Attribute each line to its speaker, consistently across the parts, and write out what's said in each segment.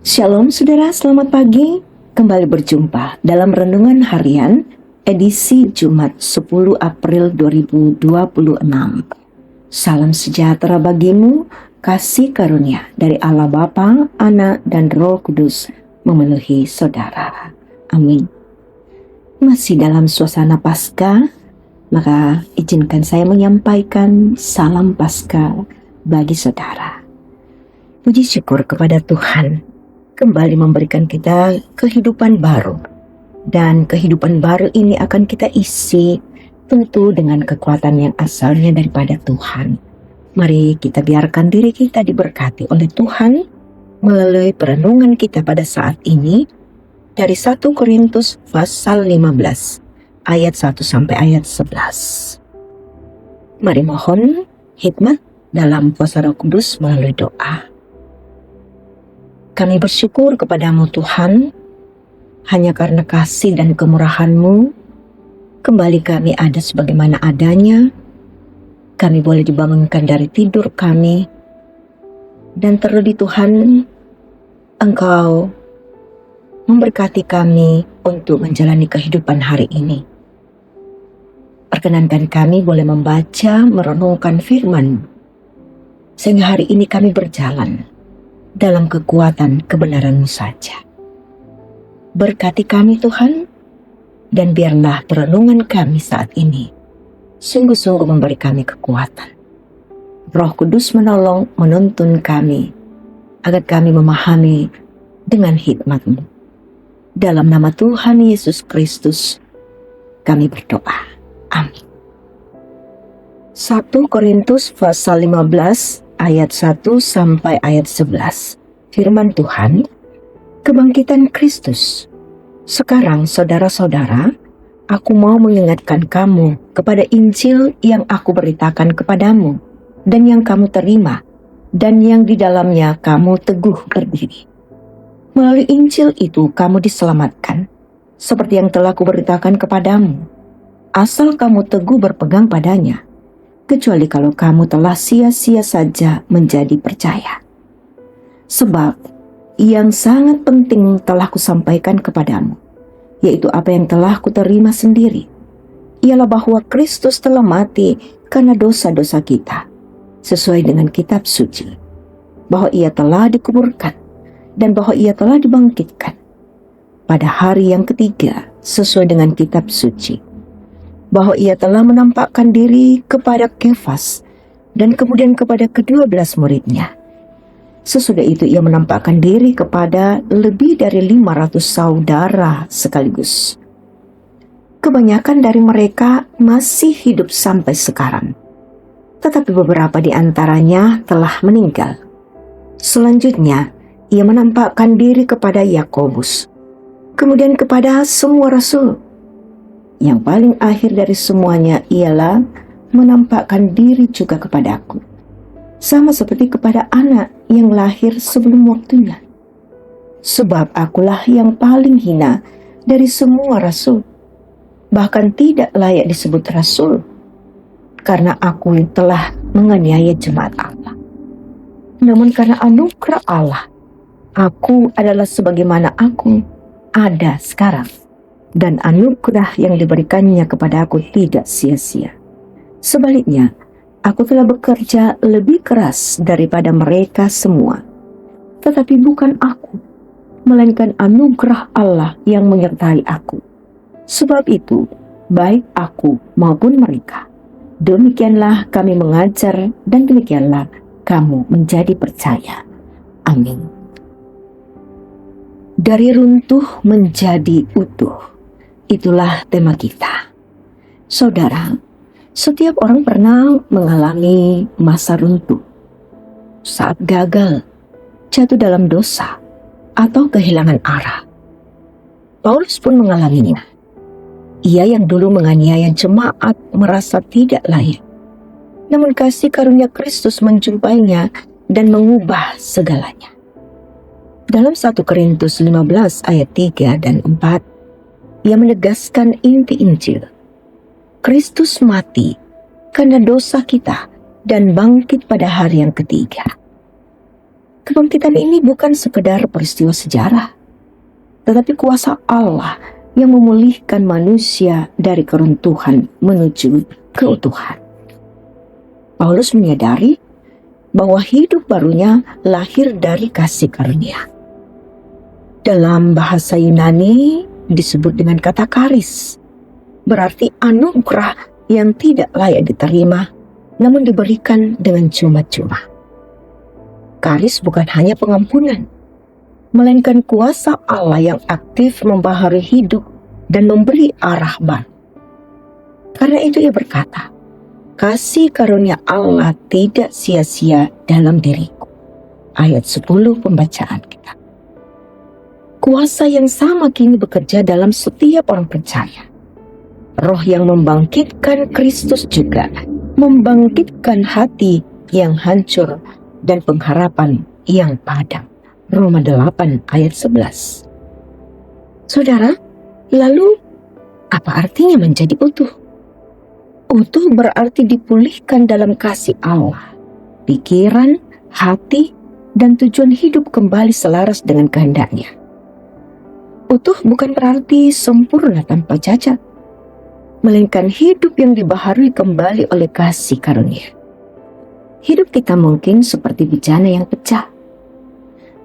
Speaker 1: Shalom saudara, selamat pagi. Kembali berjumpa dalam Renungan Harian edisi Jumat 10 April 2026. Salam sejahtera bagimu, kasih karunia dari Allah Bapa, Anak, dan Roh Kudus memenuhi saudara. Amin. Masih dalam suasana Paskah, maka izinkan saya menyampaikan salam Paskah bagi saudara. Puji syukur kepada Tuhan kembali memberikan kita kehidupan baru. Dan kehidupan baru ini akan kita isi tentu dengan kekuatan yang asalnya daripada Tuhan. Mari kita biarkan diri kita diberkati oleh Tuhan melalui perenungan kita pada saat ini dari 1 Korintus pasal 15 ayat 1 sampai ayat 11. Mari mohon hikmat dalam kuasa Roh Kudus melalui doa. Kami bersyukur kepadamu Tuhan, hanya karena kasih dan kemurahan-Mu, kembali kami ada sebagaimana adanya, kami boleh dibangunkan dari tidur kami, dan terlebih Tuhan, Engkau memberkati kami untuk menjalani kehidupan hari ini. Perkenankan kami boleh membaca, merenungkan firman, sehingga hari ini kami berjalan dalam kekuatan kebenaran-Mu saja. Berkati kami Tuhan, dan biarlah perenungan kami saat ini sungguh-sungguh memberi kami kekuatan. Roh Kudus menolong, menuntun kami, agar kami memahami dengan hikmat-Mu. Dalam nama Tuhan Yesus Kristus, kami berdoa. Amin. 1 Korintus pasal 15 ayat 1 sampai ayat 11. Firman Tuhan, kebangkitan Kristus. Sekarang saudara-saudara, aku mau mengingatkan kamu kepada Injil yang aku beritakan kepadamu, dan yang kamu terima, dan yang di dalamnya kamu teguh berdiri. Melalui Injil itu kamu diselamatkan, seperti yang telah kuberitakan kepadamu, asal kamu teguh berpegang padanya, kecuali kalau kamu telah sia-sia saja menjadi percaya. Sebab yang sangat penting telah kusampaikan kepadamu, yaitu apa yang telah kuterima sendiri, ialah bahwa Kristus telah mati karena dosa-dosa kita, sesuai dengan kitab suci, bahwa ia telah dikuburkan, dan bahwa ia telah dibangkitkan pada hari yang ketiga, sesuai dengan kitab suci, bahwa ia telah menampakkan diri kepada Kefas dan kemudian kepada ke-12 muridnya. Sesudah itu ia menampakkan diri kepada lebih dari 500 saudara sekaligus. Kebanyakan dari mereka masih hidup sampai sekarang, tetapi beberapa di antaranya telah meninggal. Selanjutnya ia menampakkan diri kepada Yakobus, kemudian kepada semua rasul. Yang paling akhir dari semuanya ialah menampakkan diri juga kepadaku, sama seperti kepada anak yang lahir sebelum waktunya. Sebab akulah yang paling hina dari semua rasul, bahkan tidak layak disebut rasul, karena aku telah menganiaya jemaat Allah. Namun karena anugerah Allah, aku adalah sebagaimana aku ada sekarang. Dan anugerah yang diberikannya kepada aku tidak sia-sia. Sebaliknya, aku telah bekerja lebih keras daripada mereka semua. Tetapi bukan aku, melainkan anugerah Allah yang menyertai aku. Sebab itu, baik aku maupun mereka, demikianlah kami mengajar dan demikianlah kamu menjadi percaya. Amin. Dari runtuh menjadi utuh. Itulah tema kita. Saudara, setiap orang pernah mengalami masa runtuh, saat gagal, jatuh dalam dosa, atau kehilangan arah. Paulus pun mengalaminya. Ia yang dulu menganiaya jemaat merasa tidak layak. Namun kasih karunia Kristus menjumpainya dan mengubah segalanya. Dalam 1 Korintus 15 ayat 3 dan 4, ia menegaskan inti Injil. Kristus mati karena dosa kita dan bangkit pada hari yang ketiga. Kebangkitan ini bukan sekedar peristiwa sejarah, tetapi kuasa Allah yang memulihkan manusia dari keruntuhan menuju keutuhan. Paulus menyadari bahwa hidup barunya lahir dari kasih karunia. Dalam bahasa Yunani disebut dengan kata karis, berarti anugerah yang tidak layak diterima, namun diberikan dengan cuma-cuma. Karis bukan hanya pengampunan, melainkan kuasa Allah yang aktif membaharui hidup dan memberi arah baru. Karena itu ia berkata, kasih karunia Allah tidak sia-sia dalam diriku. Ayat 10 pembacaan kita. Kuasa yang sama kini bekerja dalam setiap orang percaya. Roh yang membangkitkan Kristus juga membangkitkan hati yang hancur dan pengharapan yang padam. Roma 8 ayat 11. Saudara, lalu apa artinya menjadi utuh? Utuh berarti dipulihkan dalam kasih Allah. Pikiran, hati, dan tujuan hidup kembali selaras dengan kehendak-Nya. Utuh bukan berarti sempurna tanpa cacat, melainkan hidup yang dibaharui kembali oleh kasih karunia. Hidup kita mungkin seperti bejana yang pecah,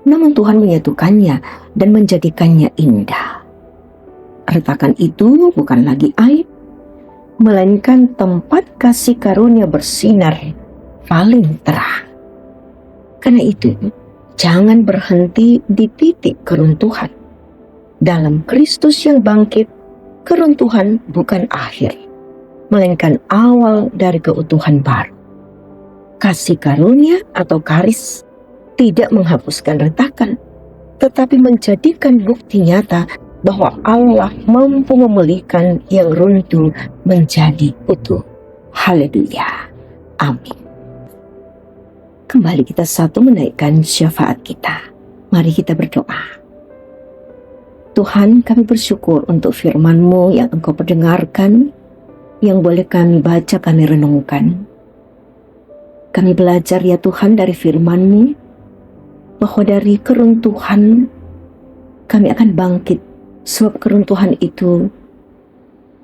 Speaker 1: namun Tuhan menyatukannya dan menjadikannya indah. Retakan itu bukan lagi aib, melainkan tempat kasih karunia bersinar paling terang. Karena itu, jangan berhenti di titik keruntuhan. Dalam Kristus yang bangkit, keruntuhan bukan akhir, melainkan awal dari keutuhan baru. Kasih karunia atau karis tidak menghapuskan retakan, tetapi menjadikan bukti nyata bahwa Allah mampu memulihkan yang runtuh menjadi utuh. Haleluya. Amin. Kembali kita satu menaikkan syafaat kita. Mari kita berdoa. Tuhan, kami bersyukur untuk firman-Mu yang Engkau perdengarkan, yang boleh kami baca, kami renungkan. Kami belajar ya Tuhan dari firman-Mu, bahwa dari keruntuhan kami akan bangkit, sebab keruntuhan itu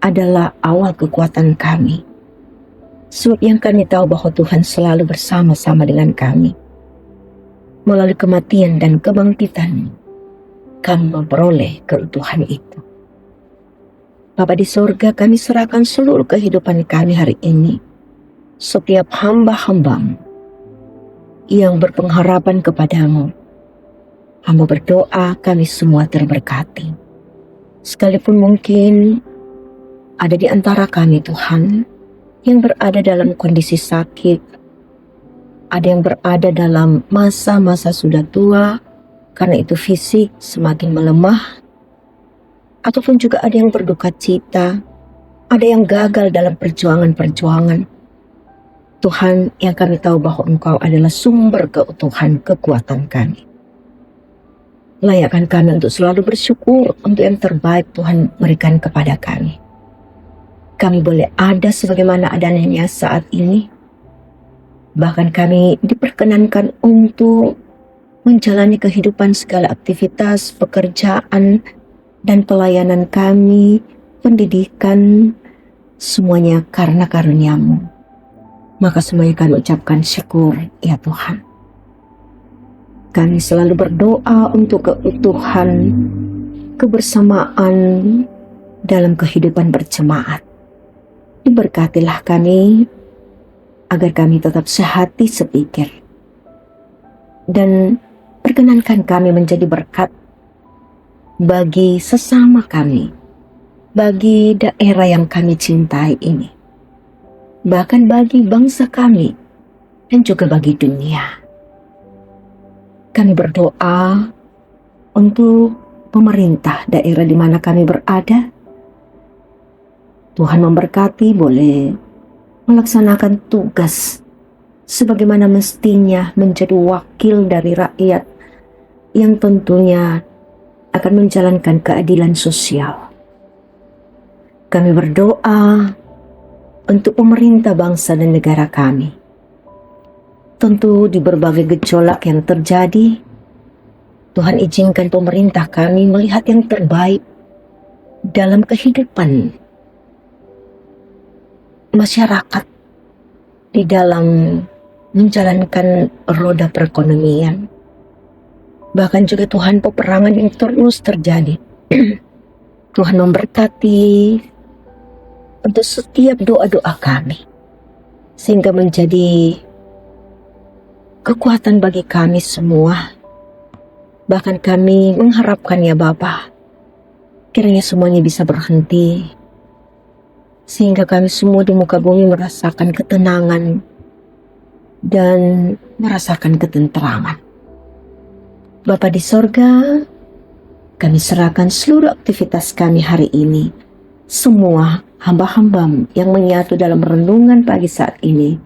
Speaker 1: adalah awal kekuatan kami. Sebab yang kami tahu bahwa Tuhan selalu bersama-sama dengan kami. Melalui kematian dan kebangkitan, kami memperoleh keutuhan itu. Bapa di sorga, kami serahkan seluruh kehidupan kami hari ini. Setiap hamba-hamba-Mu yang berpengharapan kepadamu, hamba berdoa kami semua terberkati. Sekalipun mungkin ada di antara kami Tuhan yang berada dalam kondisi sakit, ada yang berada dalam masa-masa sudah tua, karena itu fisik semakin melemah, ataupun juga ada yang berduka cita, ada yang gagal dalam perjuangan-perjuangan. Tuhan, yang kami tahu bahwa Engkau adalah sumber keutuhan kekuatan kami. Layakkan kami untuk selalu bersyukur untuk yang terbaik Tuhan berikan kepada kami. Kami boleh ada sebagaimana adanya saat ini. Bahkan kami diperkenankan untuk menjalani kehidupan segala aktivitas, pekerjaan, dan pelayanan kami, pendidikan, semuanya karena karunia-Mu. Maka semuanya kami ucapkan syukur, ya Tuhan. Kami selalu berdoa untuk keutuhan, kebersamaan dalam kehidupan berjemaat. Diberkatilah kami, agar kami tetap sehati sepikir. Dan perkenankan kami menjadi berkat bagi sesama kami, bagi daerah yang kami cintai ini, bahkan bagi bangsa kami, dan juga bagi dunia. Kami berdoa untuk pemerintah daerah di mana kami berada. Tuhan memberkati, boleh melaksanakan tugas sebagaimana mestinya menjadi wakil dari rakyat yang tentunya akan menjalankan keadilan sosial. Kami berdoa untuk pemerintah bangsa dan negara kami. Tentu di berbagai gejolak yang terjadi, Tuhan izinkan pemerintah kami melihat yang terbaik dalam kehidupan masyarakat di dalam menjalankan roda perekonomian. Bahkan juga Tuhan, peperangan yang terus terjadi. Tuhan memberkati untuk setiap doa-doa kami, sehingga menjadi kekuatan bagi kami semua. Bahkan kami mengharapkan ya Bapa, kiranya semuanya bisa berhenti, sehingga kami semua di muka bumi merasakan ketenangan dan merasakan ketentraman. Bapa di sorga, kami serahkan seluruh aktivitas kami hari ini. Semua hamba-hamba yang menyatu dalam renungan pagi saat ini,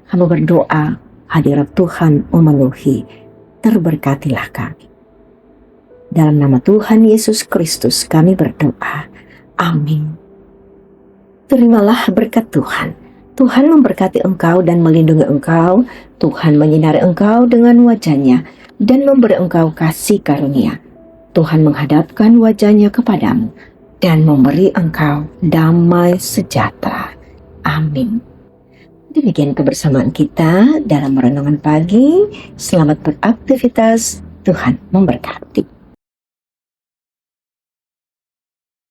Speaker 1: hamba berdoa hadirat Tuhan memenuhi. Terberkatilah kami. Dalam nama Tuhan Yesus Kristus kami berdoa. Amin. Terimalah berkat Tuhan. Tuhan memberkati engkau dan melindungi engkau. Tuhan menyinari engkau dengan wajah-Nya dan memberi engkau kasih karunia. Tuhan menghadapkan wajah-Nya kepadamu dan memberi engkau damai sejahtera. Amin. Demikian kebersamaan kita dalam renungan pagi. Selamat beraktivitas. Tuhan memberkati.